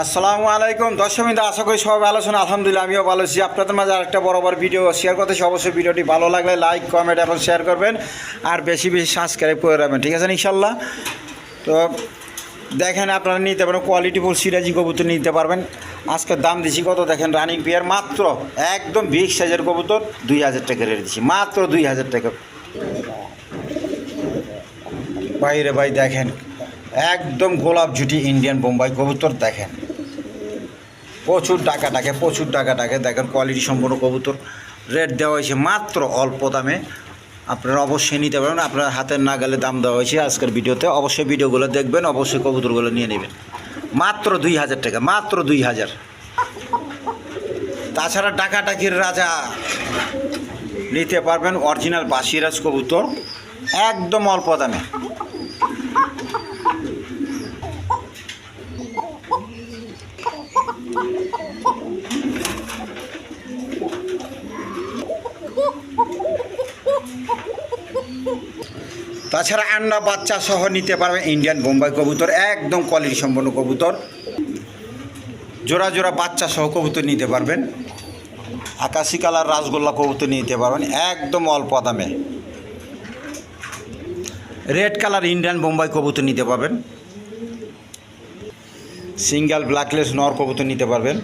আসসালামু আলাইকুম দর্শকবৃন্দ, আশা করি সবাই ভালো আছেন। আলহামদুলিল্লাহ আমিও ভালো আছি। আপনাদের মাঝে আরেকটা বরাবর ভিডিও শেয়ার করতেছি। অবশ্যই ভিডিওটি ভালো লাগলে লাইক কমেন্ট এবং শেয়ার করবেন আর বেশি বেশি সাবস্ক্রাইব করে রাখবেন, ঠিক আছে ইনশাল্লাহ। তো দেখেন, আপনারা নিতে পারেন কোয়ালিটিফুল সিরাজি কবুতর নিতে পারবেন। আজকের দাম দিছি কত দেখেন, রানিং পেয়ার মাত্র একদম বিগ সাইজের কবুতর 2000 টাকা রেট দিচ্ছি, মাত্র 2000 টাকা। বাইরে ভাই দেখেন, একদম গোলাপ জুটি ইন্ডিয়ান বোম্বাই কবুতর দেখেন, প্রচুর টাকা টাকে দেখেন, কোয়ালিটি সম্পন্ন কবুতর। রেট দেওয়া হয়েছে মাত্র অল্প দামে, আপনারা অবশ্যই নিতে পারবেন। আপনার হাতের নাগালে দাম দেওয়া হয়েছে আজকের ভিডিওতে। অবশ্যই ভিডিওগুলো দেখবেন, অবশ্যই কবুতরগুলো নিয়ে নেবেন। মাত্র 2000 টাকা, মাত্র 2000। তাছাড়া টাকাটাকির রাজা নিতে পারবেন অরিজিনাল বাসিরাজ কবুতর একদম অল্প দামে। তাছাড়া আন্ডা বাচ্চা সহ নিতে পারবেন ইন্ডিয়ান বোম্বাই কবুতর, একদম কোয়ালিটি সম্পন্ন কবুতর। জোড়া জোড়া বাচ্চা সহ কবুতর নিতে পারবেন। আকাশি কালার রাসগোল্লা কবুতর নিতে পারবেন একদম অল্প দামে। রেড কালার ইন্ডিয়ান বোম্বাই কবুতর নিতে পারবেন। সিঙ্গেল ব্ল্যাকলেস নর কবুতর নিতে পারবেন।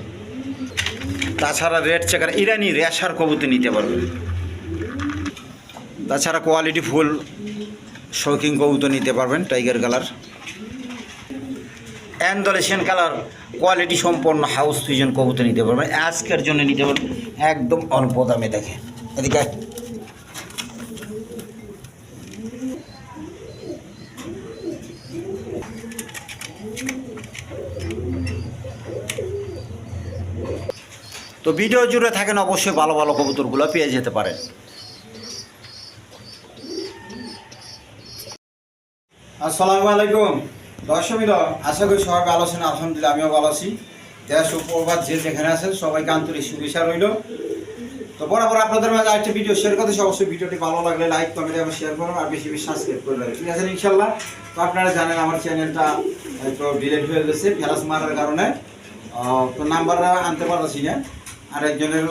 তাছাড়া রেড চেকার ইরানি রেশার কবুতর নিতে পারবেন। তাছাড়া কোয়ালিটি ফুল শৌকিং কবুতর নিতে পারবেন। Tiger colour, Andalusian colour quality সম্পন্ন হাউস ফিজন কবুতর নিতে পারবেন। আজকের জন্য নিতে পারবেন একদম অল্প দামে। দেখে এদিকে, তো ভিডিও জুড়ে থাকেন, অবশ্যই ভালো ভালো কবুতরগুলো পেয়ে যেতে পারেন। আসসালামু আলাইকুম দর্শকবৃন্দ, আশা করি সবাই ভালো আছেন। আলহামদুলিল্লাহ আমিও ভালো আছি। দেশ ও প্রবাস যে যেখানে আছেন সবাইকে আন্তরিক শুভেচ্ছা রইল। তো বরাবর আপনাদের মাঝে আরেকটা ভিডিও শেয়ার করতেছি। অবশ্যই ভিডিওটি ভালো লাগলে লাইক কমেন্ট এবং শেয়ার করুন আর বেশি বেশি সাবস্ক্রাইব করে রাখবেন, ঠিক আছে ইনশাল্লাহ। তো আপনারা জানেন আমার চ্যানেলটা একটু ডিলেট হয়ে গেছে ফেরাস মারার কারণে, তো নাম্বার আনতে পারছি না আরেকজনের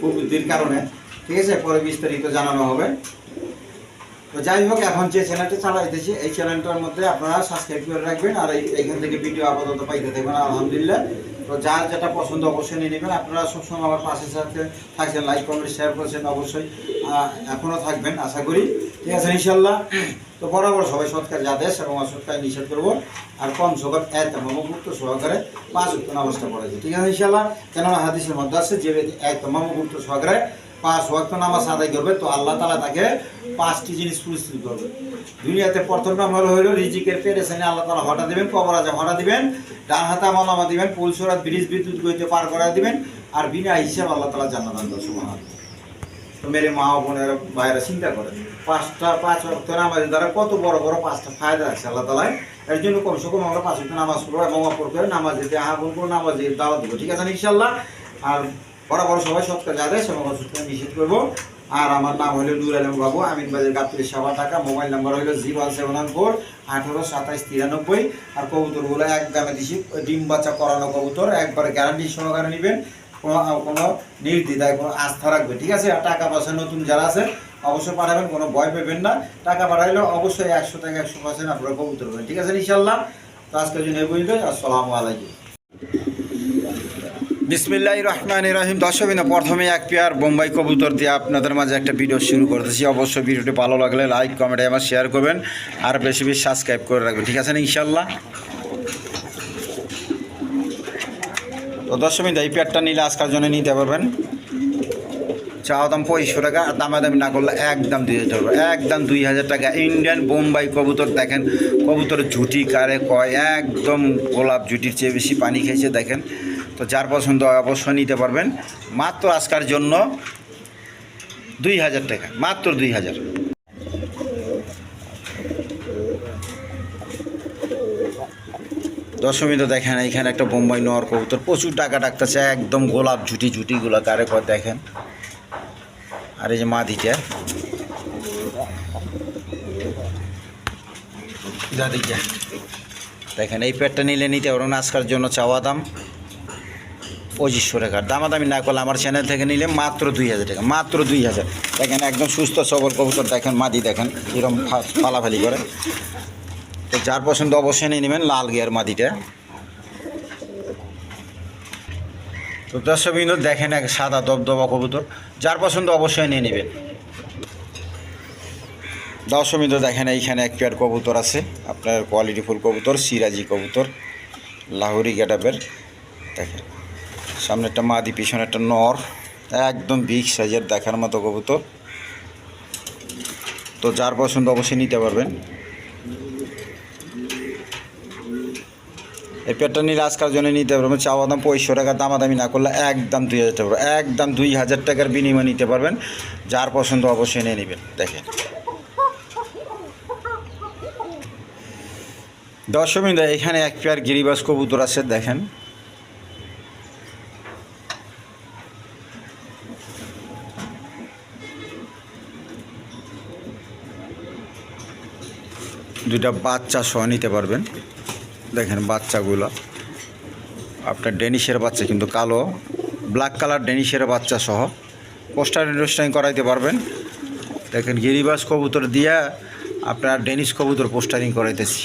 বুদ্ধির কারণে, ঠিক আছে। পরে বিস্তারিত জানানো হবে। তো যাই হোক, এখন যে চ্যানেলটা চালাইতেছি এই চ্যানেলটার মধ্যে আপনারা সাবস্ক্রাইব করে রাখবেন আর এইখান থেকে ভিডিও আপাতত পাইতে থাকবেন আলহামদুলিল্লাহ। তো যার যেটা পছন্দ অবশ্যই নিয়ে নেবেন। আপনারা সবসময় আমার পাশে সাথে থাকছেন, লাইক কমেন্ট শেয়ার করছেন, অবশ্যই এখনও থাকবেন আশা করি, ঠিক আছে ইনশাল্লাহ। তো বরাবর সবাই সৎকার আদেশ এবং অসৎকার নিষেধ করবো আর কম সকাল একমুক্ত সহকারে 5 ওয়াক্ত নামাজটা পড়েছে, ঠিক আছে ইনশাল্লাহ। কেননা হাদিসের মধ্যে আছে যে একমুক্ত সহকারে 5 ওয়াক্ত নামাজ আদায় করবে তো আল্লাহ তাআলা তাকে 5টি জিনিস পুরস্কৃত করবে। দুনিয়াতে প্রথম নম্বর হইল রিজিকের পেরেশানি আল্লাহ তাআলা হঠাৎ দিবেন, কবর আযাব হঠাৎ দিবেন, ডান হাতে আমল দিবেন, পুলসরাত ব্রিজ বিদ্যুৎ গতিতে পার করে দিবেন আর বিনা হিসাব আল্লাহ তাআলা জান্নাত দান করবেন। সুবহানাল্লাহ। তো মেরে মা ও বোনের ভাইয়েরা চিন্তা করেন 5 ওয়াক্ত নামাজের দ্বারা কত বড় বড় 5টা ফায়দা আছে আল্লাহ তাআলা। এর জন্য কমসে কম আমরা 5 ওয়াক্ত নামাজ পড়বো এবং অপর করে নামাজ দিতে আহ্বান করবো, নামাজ দিয়ে দাওয়াত দেবো, ঠিক আছে ইনশাআল্লাহ। আর বরাবর সবাই সৎকার আদেশ এবং অসৎকার নিষেধ করবো। আর আমার নাম হলো নূর আলম বাবু, আমিন বাজার গাবতলী সাবা ঢাকা। মোবাইল নাম্বার হলো 01714 18 27 93। আর কবুতরগুলো এক দামে দিছি, ডিম বাচ্চা করানো কবুতর, একবারে গ্যারান্টি সহকারে নেবেন, কোনো নির্দ্বিধায় কোনো আস্থা রাখবে, ঠিক আছে। আর টাকা পয়সা নতুন যারা আছে অবশ্যই পাঠাবেন, কোনো ভয় পাবেন না। টাকা পাঠাইলে অবশ্যই 100 টাকা 100% আপনারা কবুতর করবেন, ঠিক আছে ইনশাল্লাহ। তো আজকের জন্য এই পর্যন্ত। আসসালামু আলাইকুম। বিসমিল্লাহির রহমানির রহিম। দর্শকবৃন্দ, প্রথমে এক পেয়ার বোম্বাই কবুতর দিয়ে আপনাদের মাঝে একটা ভিডিও শুরু করতেছি। অবশ্যই ভিডিওটি ভালো লাগলে লাইক কমেন্ট এবং শেয়ার করবেন আর বেশি বেশি সাবস্ক্রাইব করে রাখবেন, ঠিক আছে ইনশাল্লাহ। তো দর্শকবৃন্দ, এই পেয়ারটা নিলে আজকের জন্য নিতে পারবেন। চাওয়া দাম 2500 টাকা, আর দামাদামি না করলে একদম 2000 টাকা, একদম 2000 টাকা। ইন্ডিয়ান বোম্বাই কবুতর দেখেন, কবুতর ঝুটি কারে কয়, একদম গোলাপ জুটির চেয়ে বেশি পানি খেয়েছে দেখেন। তো যার পছন্দ হয় অবশ্যই নিতে পারবেন। মাত্র আজকের জন্য 2000 টাকা, মাত্র 2000। দর্শকবৃন্দ দেখেন, এইখানে একটা বোম্বাই নর কবুতর প্রচুর টাকা ডাকতেছে, একদম গোলাপ ঝুটিগুলো কারে কয় দেখেন। আর এই যে মাদিটা দাদিটা দেখেন এই পেয়ারটা নিলে নিতে পারবেন আজকের জন্য চাওয়া দাম 2500 টাকা, দামাদামি না করলে আমার চ্যানেল থেকে নিলে মাত্র 2000 টাকা, মাত্র 2000। দেখেন একদম সুস্থ সবল কবুতর, দেখেন মাদি দেখেন এরকম ফালাফালি করে। তো যার পছন্দ অবশ্যই নিয়ে নেবেন লাল গিয়ার মাদিটা। তো দর্শকবৃন্দ দেখেন এক সাদা দবদবা কবুতর, যার পছন্দ অবশ্যই নিয়ে নেবেন। দর্শকবৃন্দ দেখেন এইখানে এক পেয়ার কবুতর আছে, আপনার কোয়ালিটিফুল কবুতর, সিরাজি কবুতর, লাহোরি গেটআপের। দেখেন সামনে একটা মাদি, পিছনে একটা নর, একদম বিগ সাইজের দেখার মতো কবুতর। তো যার পছন্দ অবশ্যই নিতে পারবেন। এই পেয়ারটা নিলে আজকাল জন্য নিতে পারবেন চাওয়া দাম 2500 টাকা, দামাদামি না করলে একদম 2000 টাকা, একদম 2000 টাকার বিনিময়ে নিতে পারবেন। যার পছন্দ অবশ্যই নিয়ে নেবেন। দেখেন দর্শকবৃন্দ এখানে এক পেয়ার গিরিবাজ কবুতর আছে, দেখেন দুইটা বাচ্চা সহ নিতে পারবেন। দেখেন বাচ্চাগুলো আপনার ডেনিশের বাচ্চা, কিন্তু কালো ব্ল্যাক কালার ডেনিশের বাচ্চা সহ পোস্টারিং করাইতে পারবেন। দেখেন গিরিবাজ কবুতর দিয়া আপনার ডেনিশ কবুতর পোস্টারিং করাইতেছি,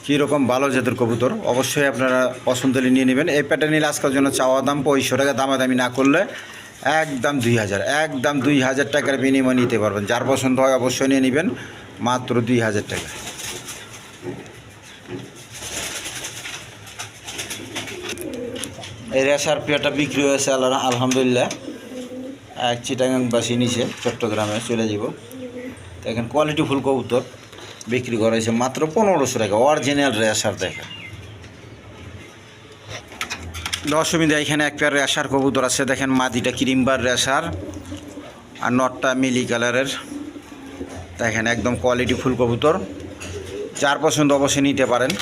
কীরকম ভালো জাতের কবুতর, অবশ্যই আপনারা পছন্দ নিয়ে নেবেন। এই প্যাটার্ন নিলে আজকের জন্য চাওয়া দাম 2500 টাকা, দামাদামি না করলে একদম 2000, একদম 2000 টাকার বিনিময়ে নিতে পারবেন। যার পছন্দ হয় অবশ্যই নিয়ে নেবেন, মাত্র 2000 টাকা। এই রেশার পেয়ারটা বিক্রি হয়েছে আলহামদুলিল্লাহ, এক চিটাগাংবাসী নিচে চট্টগ্রামে চলে যাব। দেখেন কোয়ালিটি ফুল কবুতর বিক্রি করেছে মাত্র 1500 টাকা, অরিজিনাল রেশার। দেখেন দর্শকবৃন্দ এখানে এক পেয়ার রেশার কবুতর আছে, দেখেন মাদিটা ক্রিমবার রেশার আর নটটা মিলি কালারের। দেখেন একদম কোয়ালিটি ফুল কবুতর, যার পছন্দ অবশ্যই নিতে পারেন।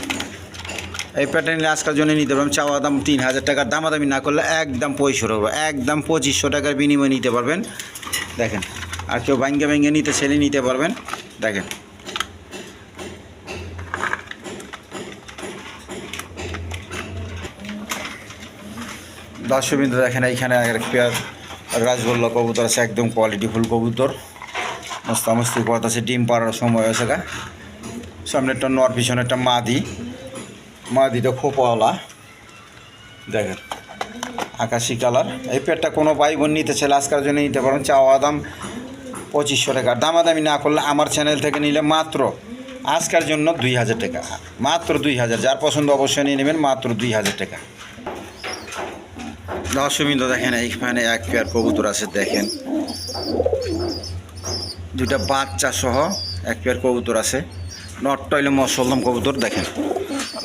এই প্যাটার্নে আজকের জন্য নিতে পারবেন চাওয়া দাম 3000 টাকা, দামাদামি না করলে একদম 2500 টাকা, একদম 2500 টাকার বিনিময়ে নিতে পারবেন। দেখেন আর কেউ ভাঙ্গে নিতে ছেলে নিতে পারবেন। দেখেন দর্শকবৃন্দ দেখেন এইখানে এক পেয়ার রাজগোল্লা কবুতর আছে, একদম কোয়ালিটি ফুল কবুতর, মস্তামস্তি কথা আছে, ডিম পাড়ার সময় আছে। সামনে একটা নর, পিছনে একটা মাদিটা খোপাওয়ালা। দেখেন আকাশি কালার। এই পেয়ারটা কোনো ভাই বোন নিতে চাইলে আজকের জন্য নিতে পারেন, চাওয়া দাম 2500 টাকা, দামাদামি না করলে আমার চ্যানেল থেকে নিলে মাত্র আজকের জন্য 2000 টাকা, মাত্র 2000। যার পছন্দ অবশ্যই নিয়ে নেবেন, মাত্র 2000 টাকা। দর্শকবৃন্দ দেখেন এইখানে এক পেয়ার কবুতর আছে, দেখেন দুইটা বাচ্চা সহ এক পেয়ার কবুতর আছে। নটটা হইলে মসলদম কবুতর, দেখেন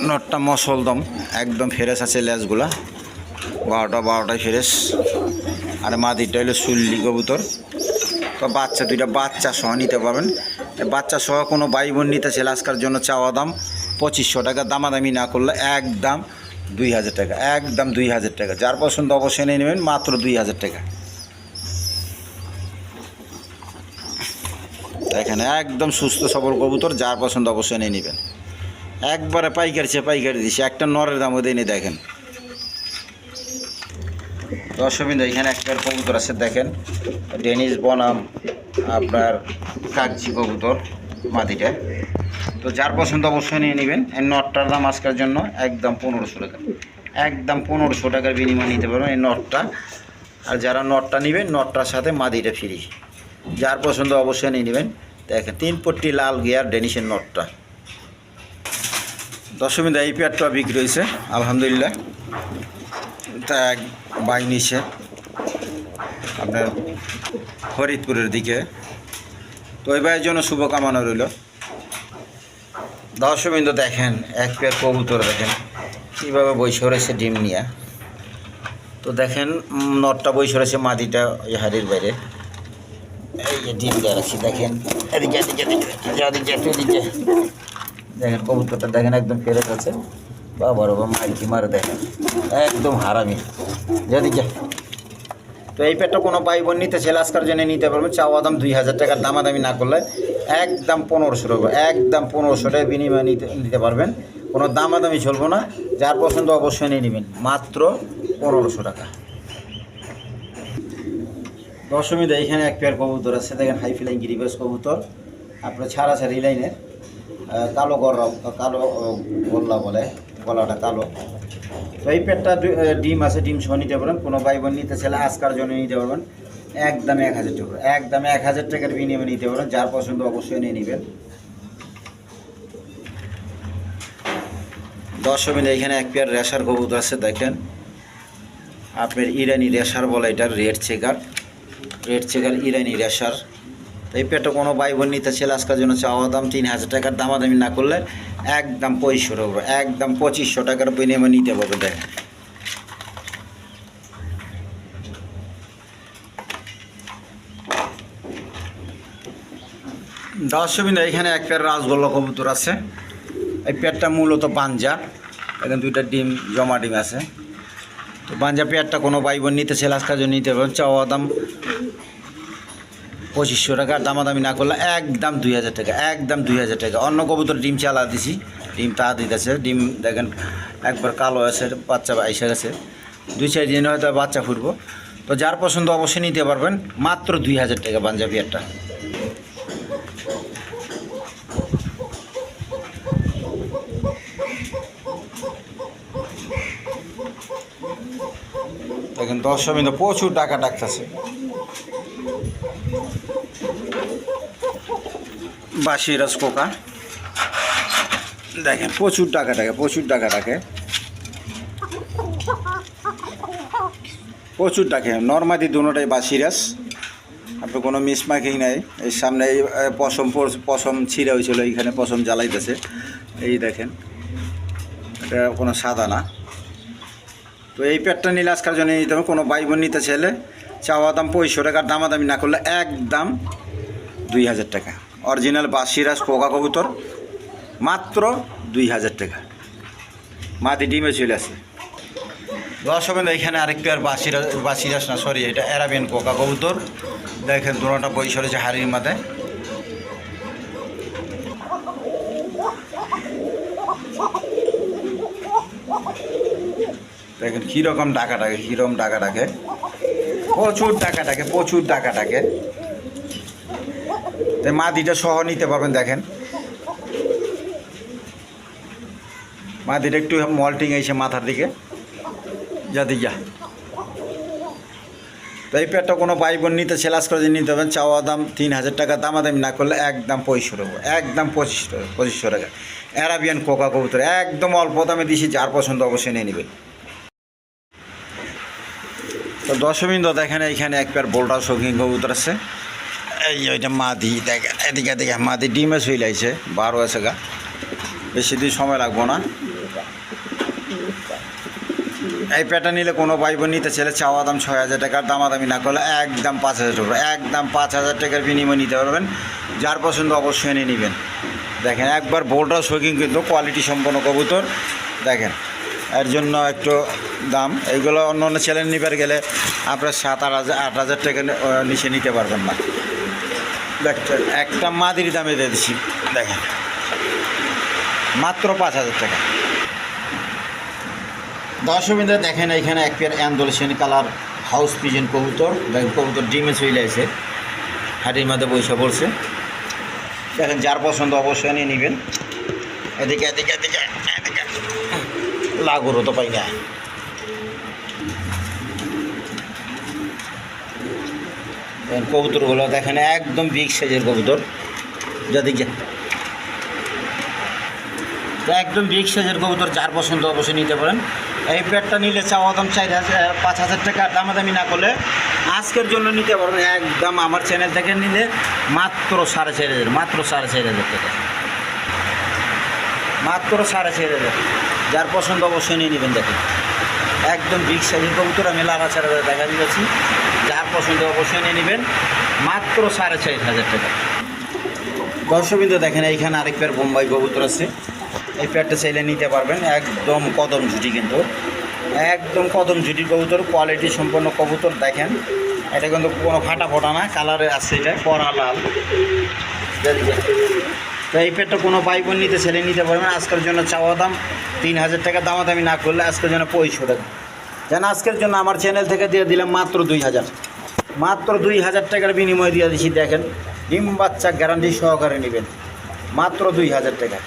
নটটা মসলদম, একদম ফ্রেশ আছে লেজগুলা, 12টায় ফ্রেশ। আর মাদিটা হইলে সুল্লি কবুতর। তো দুইটা বাচ্চা সহ নিতে পারবেন। বাচ্চা সহ কোনো ভাই বোন নিতে চাইলে আজকের জন্য চাওয়া দাম 2500 টাকা, দামাদামি না করলে একদম 2000 টাকা, একদম 2000 টাকা। যার পছন্দ অবশ্যই নিয়ে নেবেন, মাত্র 2000 টাকা। এখানে একদম সুস্থ সবল কবুতর, যার পছন্দ অবশ্যই নিয়ে নেবেন। একবারে পাইকারি দিচ্ছে, একটা নরের দামও দিয়ে দেখেন দর্শকবৃন্দ এখানে একটা কবুতর আছে, দেখেন ডেনিশ বনাম আপনার কাগজি কবুতর মাদিটা। তো যার পছন্দ অবশ্যই নিয়ে নেবেন। এই নটটার দাম আজকের জন্য একদম 1500 টাকা, একদম 1500 টাকার বিনিময়ে নিতে পারবেন এই নটটা। আর যারা নটটা নেবেন, নটটার সাথে মাদিটা ফ্রি। যার পছন্দ অবশ্যই নিয়ে নেবেন। দেখেন 3 পট্টি লাল গিয়ার ডেনিশের নটটা। দর্শকবৃন্দ এই পেয়ারটা বিক্রি হয়েছে আলহামদুলিল্লাহ, তা এক বাই নিছে আপনার ফরিদপুরের দিকে। তো ওই ভাইয়ের জন্য শুভকামনা রইল। দর্শকবৃন্দ দেখেন এক পেয়ার কবুতর, দেখেন কীভাবে বইসে রয়েছে ডিম নিয়ে। তো দেখেন নটটা বইসে রয়েছে, মাদিটা ওই হাড়ির বাইরে, এই যে ডিম দেওয়া রাখছি। দেখেন এদিকে দেখেন কবুতরটা, দেখেন একদম ফেরত আছে, বাবা মাইকি মারে, দেখেন একদম হারামি যদি। তো এই পেটটা কোনো ভাই বোন নিতে চাইলে আজকের জন্য নিতে পারবেন, চাওয়া দাম 2000 টাকার, দামাদামি না করলে একদম 1500 টাকা, একদম 1500 টাকা বিনিময়ে নিতে পারবেন। কোনো দামাদামি চলবো না, যার পছন্দ অবশ্যই নিয়ে নেবেন, মাত্র 1500 টাকা। দশমীতে এইখানে এক পেয়ার কবুতর আছে, দেখেন হাই ফ্লাইং গিরিবাস কবুতর, আপনার ছাড়াছাড়ি লাইনের, কালো গলা বলে, গলাটা কালো। তো এই পেয়ারটা ডিম আছে, ডিম সহ নিতে পারেন, কোনো ভাই বোন নিতে চাইলে আজকার জন্য নিতে পারবেন, একদম 1000 টাকা, একদম 1000 টাকার বিনিময়ে নিতে পারেন, যার পছন্দ অবশ্যই নিয়ে নেবেন। দশমীতে এইখানে এক পেয়ার রেশার কবুতর আছে, দেখেন আপনার ইরানি রেশার বলে, এটা রেড চেকার ইরানি রেশার। এই পেয়ারটা কোনো ভাই বোন নিতে ছেলে আজকের জন্য চাওয়া দাম 3000 টাকার, দামাদামি না করলে একদম 2500 টাকা, একদম 2500 টাকার বিনিময়ে নিতে পারবে। দেখেন দশমীতে এখানে এক পেয়ার রাজগোল্লা কবুতর আছে, এই পেয়ারটা মূলত পাঞ্জা, এখানে 2টা ডিম জমা ডিম আছে। তো পাঞ্জা পেয়ারটা কোনো ভাই বোন নিতে ছেলে আজকের জন্য নিতে পারবেন, চাওয়া দাম 2500 টাকা, দামাদামি না করলে একদম 2000 টাকা, একদম 2000 টাকা। অন্য কবুতর ডিম চালা দিছি, ডিম তা দিতেছে, ডিম দেখেন একবার কালো আছে, বাচ্চা এসে গেছে, 2-4 দিনে হয়তো বাচ্চা ফুটবো। তো যার পছন্দ অবশ্যই নিতে পারবেন, মাত্র 2000 টাকা পাঞ্জা পেয়ারটা। দেখেন দশমীতে প্রচুর টাকা ডাকতেছে, বাসিরাজ কোকা, দেখেন প্রচুর টাকা ডাকে, প্রচুর ডাকে, নর্মাদি দুটোটাই বাসিরাজ, আপনার কোনো মিসমার্কিং নাই। এই সামনে এই পশম ছিঁড়ে হয়েছিল, এইখানে পশম জ্বালাইতেছে, এই দেখেন, এটা কোনো সাদা না। তো এই পেটটা নিলে আজকাল জন্য নিতে হবে, কোনো ভাই বোন নিতে চাইলে চাওয়া দাম 2500 টাকার, দামাদামি না করলে একদম 2000 টাকা। অরিজিনাল বাসিরাজ কোকা কবুতর, মাত্র 2000 টাকা, মাদি ডিমে চলে আসে। দর্শক এখানে আরেক পেয়ার বাসিরাজ না, সরি, এটা অ্যারাবিয়ান কোকা কবুতর, দেখেন দুটোটা বই সরেছে হাড়ির মাথায়। দেখেন কীরকম টাকা ডাকে, প্রচুর টাকা ডাকে। মাদিটা সহ নিতে পারবেন, দেখেন মাদিটা একটু মল্টিং এসে মাথার দিকে যা। তো এই পেয়ারটা কোনো ভাই বোন নিতে সেলাস করে নিতে পারবেন, চাওয়া দাম 3000 টাকা, দামাদামি না করলে একদম 2500 টাকা, একদম 2500 টাকা। অ্যারাবিয়ান কোকা কবুতর একদম অল্প দামে দিছি, যার পছন্দ অবশ্যই নিয়ে নেবেন। তো দশমিন তো দেখেন এইখানে এক পেয়ার বোল্টা শৌখিন কবুতর আছে, এই ওইটা মাদি, দেখেন এদিকে মাদি ডিমে শুইলাইছে, 12 আছে গা, বেশি দিন সময় লাগবো না। এই পেয়ারটা নিলে কোনো ভাই বোন নিতে ছেলে চাওয়া দাম 6000 টাকার, দামাদামি না করলে একদম 5000 টাকা, একদম 5000 টাকার বিনিময়ে নিতে পারবেন, যার পছন্দ অবশ্যই নিয়ে নেবেন। দেখেন একবার বোল্টা শৌখিন কিন্তু কোয়ালিটি সম্পন্ন কবুতর, দেখেন এর জন্য একটু দাম। এইগুলো অন্য অন্য চ্যানেল নিবার গেলে আপনার 7-8 হাজার টাকা নিচে নিতে পারবেন না। দেখছেন একটা মাদির দামে দিয়ে দিচ্ছি, দেখেন মাত্র 5000 টাকা। দর্শকবৃন্দ দেখেন এইখানে এক পেয়ার অ্যান্ডোলেশন কালার হাউস পিজন কবুতর, দেখেন কবুতর ডিমে চলে আছে, হাটির মধ্যে বৈশা পড়ছে, দেখেন যার পছন্দ অবশ্যই নিয়ে নেবেন। এদিকে লাগুরও তো পাই না। কবুতরগুলো দেখেন একদম বিগ সাইজের কবুতর, যাদিকে একদম বিগ সাইজের কবুতর, যার পছন্দ অবশ্যই নিতে পারেন। এই পেয়ারটা নিলে চাওয়া দাম 5000 টাকা, দামাদামি না করলে আজকের জন্য নিতে পারবেন একদম আমার চ্যানেল থেকে নিলে মাত্র 4500, মাত্র 4500 টাকা, মাত্র 4500, যার পছন্দ অবশ্যই নিয়ে নেবেন। দেখেন একদম বিগ সাইজের কবুতর, আমি লাড়াছাড়া দেখা দিয়েছি, যার পছন্দ অবশ্যই নিয়ে নেবেন, মাত্র 4500 টাকা। দর্শকবৃন্দ দেখেন এইখানে আরেক পেয়ার বোম্বাই কবুতর আছে, এই পেয়ারটা চাইলে নিতে পারবেন, একদম কদম ঝুটি, কিন্তু একদম কদম ঝুটির কবুতর, কোয়ালিটি সম্পন্ন কবুতর। দেখেন এটা কিন্তু কোনো ফাটা ফোটা না, কালারে আছে, এটা কড়া লাল, তো এই পেটটা কোনো ভাই বোন নিতে ছেলে নিতে পারবেন। আজকের জন্য চাওয়া দাম 3000 টাকা, দামাদামি না করলে আজকের জন্য 2500 টাকা। যেন আজকের জন্য আমার চ্যানেল থেকে দিয়ে দিলাম মাত্র 2000, মাত্র 2000 টাকার বিনিময়ে দিয়ে দিচ্ছি। দেখেন ডিম বাচ্চা গ্যারান্টি সহকারে নেবেন মাত্র 2000 টাকা।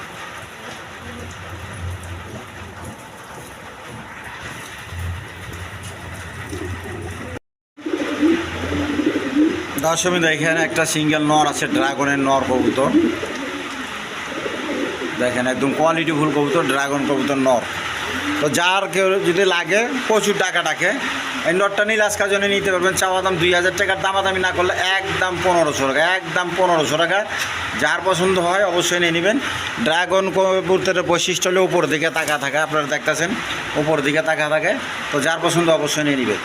দশমী দেখেন একটা সিঙ্গেল নর আছে, ড্রাগনের নর কবুতর দেখেন, একদম কোয়ালিটিফুল কবুতর, ড্রাগন কবুতর নর। তো যার কেউ যদি লাগে প্রচুর টাকা ডাকে, এই নটটা নিলে আজকের জন্য নিতে পারবেন। চাওয়া দাম 2000 টাকার, দামাদামি না করলে একদম 1500 টাকা, একদম 1500 টাকা। যার পছন্দ হয় অবশ্যই নিয়ে নেবেন। ড্রাগন কবুতরের বৈশিষ্ট্য হলে উপর দিকে তাকা থাকে, আপনারা দেখতেছেন উপর দিকে তাকা থাকে। তো যার পছন্দ অবশ্যই নিয়ে নেবেন।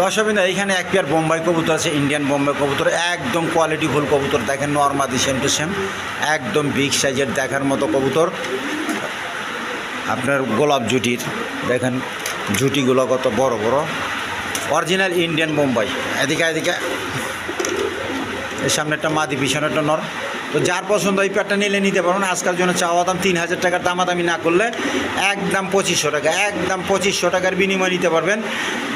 দর্শকবৃন্দ এইখানে এক পেয়ার বোম্বাই কবুতর আছে, ইন্ডিয়ান বোম্বাই কবুতর, একদম কোয়ালিটিফুল কবুতর। দেখেন নর্মাদি সেম টু সেম, একদম বিগ সাইজের দেখার মতো কবুতর। আপনার গোলাপ জুটির দেখেন জুটিগুলো কত বড় বড়, অরিজিনাল ইন্ডিয়ান বোম্বাই। এদিকে এদিকে এর সামনে একটা মাদি, পিছনে একটা নর। তো যার পছন্দ এই পেয়ারটা নিলে নিতে পারবেন। আজকের জন্য চাওয়া দাম 3000 টাকার, দামাদামি না করলে একদম 2500 টাকা, একদম 2500 টাকার বিনিময় নিতে পারবেন।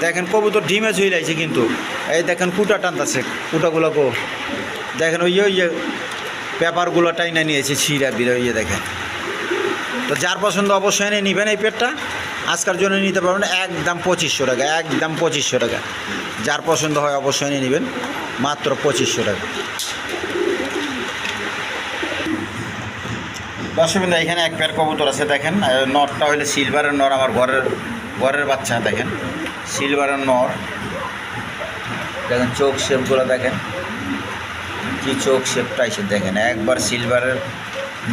দেখেন কবুতর ডিমে ঝুই লাগছে, কিন্তু এই দেখেন কুটা টানতেছে, কুটাগুলো কো দেখেন, ওই পেপারগুলো টাইনা নিয়েছে ছিঁড়া বিড়ে, দেখেন। তো যার পছন্দ অবশ্যই নিয়ে নেবেন এই পেয়ারটা। আজকের জন্য নিতে পারবেন একদম 2500 টাকা, একদম 2500 টাকা। যার পছন্দ হয় অবশ্যই নিয়ে নেবেন মাত্র 2500 টাকা। দর্শকবৃন্দ এখানে এক পেয়ার কবুতর আছে, দেখেন নরটা হইলে সিলভারের নর, আমার ঘরের বাচ্চা। দেখেন সিলভারের নর, দেখেন চোখ শেপগুলো দেখেন কি চোখ শেপটা এসে দেখেন, একবার সিলভারের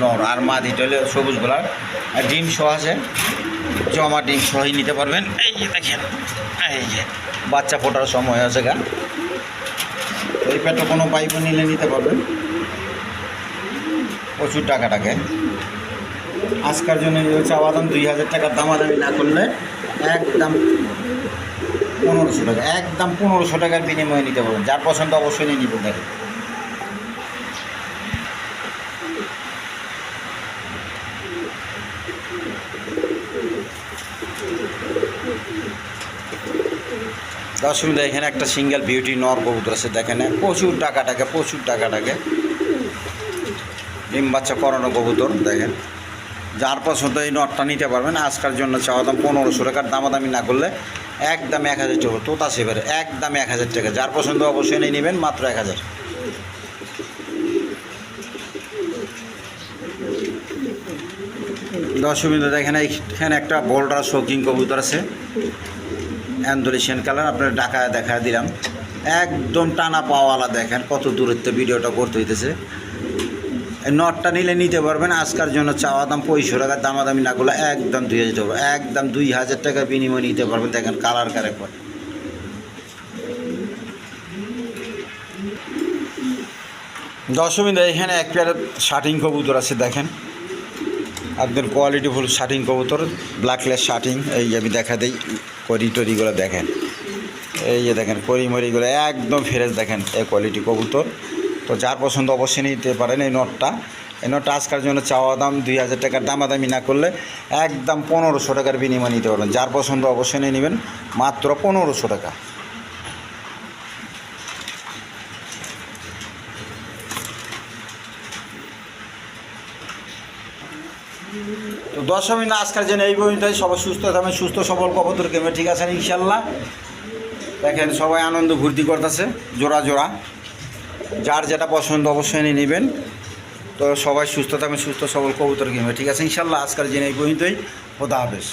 নর। আর মাদিটা হলে সবুজ গোলার, আর ডিম সহ আছে, জমা ডিম সহই নিতে পারবেন। এই যে দেখেন, এই যে বাচ্চা ফোটার সময় আছে গা। তো এই পেয়ারটা কোনো পাইপও নিলে নিতে পারবেন প্রচুর টাকাটাকে। আজকের জন্য চাওয়া দাম 2000 টাকার, দামাদামি না করলে একদম 1500 টাকা, একদম 1500 টাকার বিনিময়ে নিতে পারবেন। যার পছন্দ অবশ্যই নিয়ে নিবেন। দেখেন দর্শক এখানে একটা সিঙ্গেল বিউটি নর কবুতর আছে, দেখেন প্রচুর টাকাটাকে, প্রচুর টাকাটাকে ডিম বাচ্চা করানো কবুতর। দেখেন যার পছন্দ এই নটটা নিতে পারবেন। আজকের জন্য চাওয়া দাম 1500 টাকার, দামাদামি না করলে একদম 1000 টাকা। তোতা সেবারে একদম 1000 টাকা। যার পছন্দ অবশ্যই নিয়ে নেবেন মাত্র 1000। দর্শকবৃন্দ দেখেন এখানে একটা বোল্ডার শৌকিং কবুতর আছে, অ্যান্ডোলেশিয়ান কালার। আপনার ঢাকায় দেখা দিলাম, একদম টানা পাওয়ালা। দেখেন কত দূরত্বে ভিডিওটা করতে হইতেছে। এই নটটা নিলে নিতে পারবেন। আজকের জন্য চাওয়া দাম 2500 টাকা, দামাদামি না করলে একদম 2000 টাকা, একদম 2000 টাকা বিনিময় নিতে পারবেন। দেখেন কালার কারেক্ট। দর্শকবৃন্দ এখানে এক পেয়ার শার্টিং কবুতর আছে, দেখেন একদম কোয়ালিটিফুল শার্টিং কবুতর, ব্ল্যাকলেস শার্টিং। এই যে আমি দেখা দিই করি টরিগুলো দেখেন, এই যে দেখেন করিমরিগুলো একদম ফ্রেশ। দেখেন এই কোয়ালিটি কবুতর। তো যার পছন্দ অবশ্যই নিতে পারেন এই নটটা। এই নটটা আজকের জন্য চাওয়া দাম 2000 টাকার, দামাদামি না করলে একদম 1500 টাকার বিনিময় নিতে পারবেন। যার পছন্দ অবশ্যই নিয়ে নেবেন মাত্র 1500 টাকা। তো দর্শকবৃন্দ আজকের জন্য এই পর্যন্তই। সবাই সুস্থ থাকবেন, সুস্থ সবল কবুতর কিনবেন, ঠিক আছে ইনশাল্লাহ। দেখেন সবাই আনন্দ ভর্তি করতেছে জোড়া জোড়া। যার যেটা পছন্দ অবশ্যই নিয়ে নেবেন। তো সবাই সুস্থ থাকবেন, সুস্থ সবল কবুতর কিনবেন, ঠিক আছে ইনশাল্লাহ। আজকের জন্য এই পর্যন্তই। খোদা হাফেজ।